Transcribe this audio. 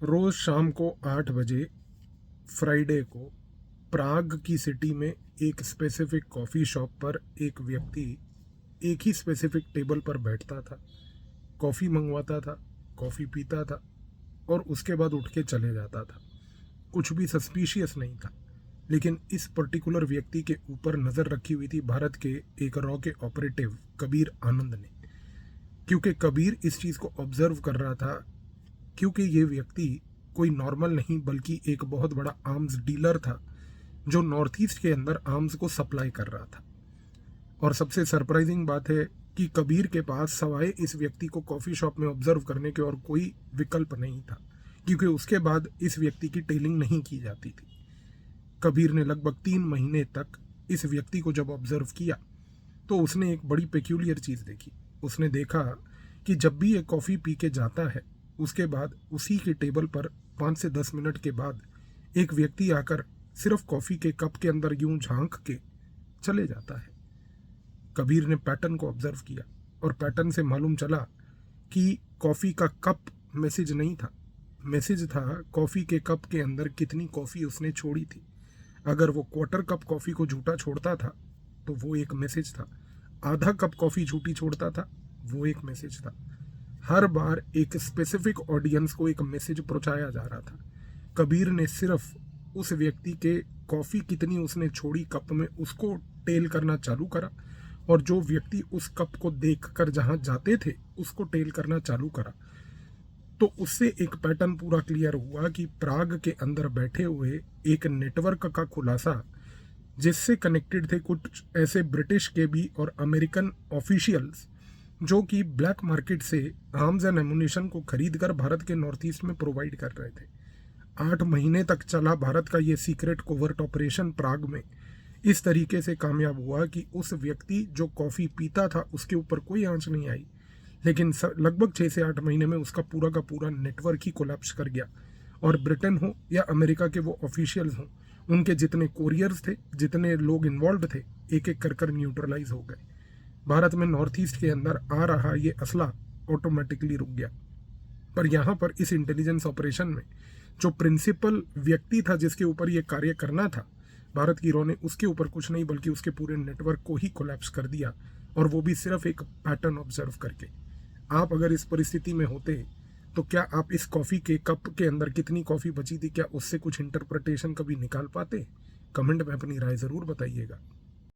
रोज़ शाम को 8 बजे फ्राइडे को प्राग की सिटी में एक स्पेसिफिक कॉफ़ी शॉप पर एक व्यक्ति एक ही स्पेसिफिक टेबल पर बैठता था, कॉफ़ी मंगवाता था, कॉफ़ी पीता था और उसके बाद उठ के चले जाता था। कुछ भी सस्पिशियस नहीं था, लेकिन इस पर्टिकुलर व्यक्ति के ऊपर नज़र रखी हुई थी भारत के एक रॉ के ऑपरेटिव कबीर आनंद ने। क्योंकि कबीर इस चीज़ को ऑब्जर्व कर रहा था, क्योंकि ये व्यक्ति कोई नॉर्मल नहीं बल्कि एक बहुत बड़ा आर्म्स डीलर था जो नॉर्थ ईस्ट के अंदर आर्म्स को सप्लाई कर रहा था। और सबसे सरप्राइजिंग बात है कि कबीर के पास सवाए इस व्यक्ति को कॉफ़ी शॉप में ऑब्जर्व करने के और कोई विकल्प नहीं था, क्योंकि उसके बाद इस व्यक्ति की टेलिंग नहीं की जाती थी। कबीर ने लगभग 3 महीने तक इस व्यक्ति को जब ऑब्जर्व किया तो उसने एक बड़ी पेक्यूलियर चीज़ देखी। उसने देखा कि जब भी ये कॉफ़ी पी के जाता है, उसके बाद उसी के टेबल पर 5 से 10 मिनट के बाद एक व्यक्ति आकर सिर्फ कॉफ़ी के कप के अंदर यूं झांक के चले जाता है। कबीर ने पैटर्न को ऑब्जर्व किया और पैटर्न से मालूम चला कि कॉफ़ी का कप मैसेज नहीं था, मैसेज था कॉफ़ी के कप के अंदर कितनी कॉफ़ी उसने छोड़ी थी। अगर वो क्वार्टर कप कॉफ़ी को झूठा छोड़ता था तो वो एक मैसेज था, आधा कप कॉफ़ी झूठी छोड़ता था वो एक मैसेज था। हर बार एक स्पेसिफिक ऑडियंस को एक मैसेज पहुंचाया जा रहा था। कबीर ने सिर्फ उस व्यक्ति के कॉफ़ी कितनी उसने छोड़ी कप में उसको टेल करना चालू करा, और जो व्यक्ति उस कप को देखकर जहां जाते थे उसको टेल करना चालू करा। तो उससे एक पैटर्न पूरा क्लियर हुआ कि प्राग के अंदर बैठे हुए एक नेटवर्क का खुलासा, जिससे कनेक्टेड थे कुछ ऐसे ब्रिटिश के भी और अमेरिकन ऑफिशियल्स जो कि ब्लैक मार्केट से आर्म्स एंड एमुनिशन को खरीद कर भारत के नॉर्थ ईस्ट में प्रोवाइड कर रहे थे। 8 महीने तक चला भारत का ये सीक्रेट कोवर्ट ऑपरेशन प्राग में इस तरीके से कामयाब हुआ कि उस व्यक्ति जो कॉफ़ी पीता था उसके ऊपर कोई आंच नहीं आई, लेकिन लगभग 6 से 8 महीने में उसका पूरा का पूरा नेटवर्क ही कोलैप्स कर गया। और ब्रिटेन हो या अमेरिका के वो ऑफिशियल्स हों, उनके जितने कोरियर्स थे, जितने लोग इन्वॉल्व थे, एक एक कर न्यूट्रलाइज हो गए। भारत में नॉर्थ ईस्ट के अंदर आ रहा ये असला ऑटोमेटिकली रुक गया। पर यहाँ पर इस इंटेलिजेंस ऑपरेशन में जो प्रिंसिपल व्यक्ति था जिसके ऊपर ये कार्य करना था, भारत की रॉ ने उसके ऊपर कुछ नहीं बल्कि उसके पूरे नेटवर्क को ही कोलैप्स कर दिया, और वो भी सिर्फ एक पैटर्न ऑब्जर्व करके। आप अगर इस परिस्थिति में होते तो क्या आप इस कॉफ़ी के कप के अंदर कितनी कॉफ़ी बची थी, क्या उससे कुछ इंटरप्रिटेशन कभी निकाल पाते? कमेंट में अपनी राय ज़रूर बताइएगा।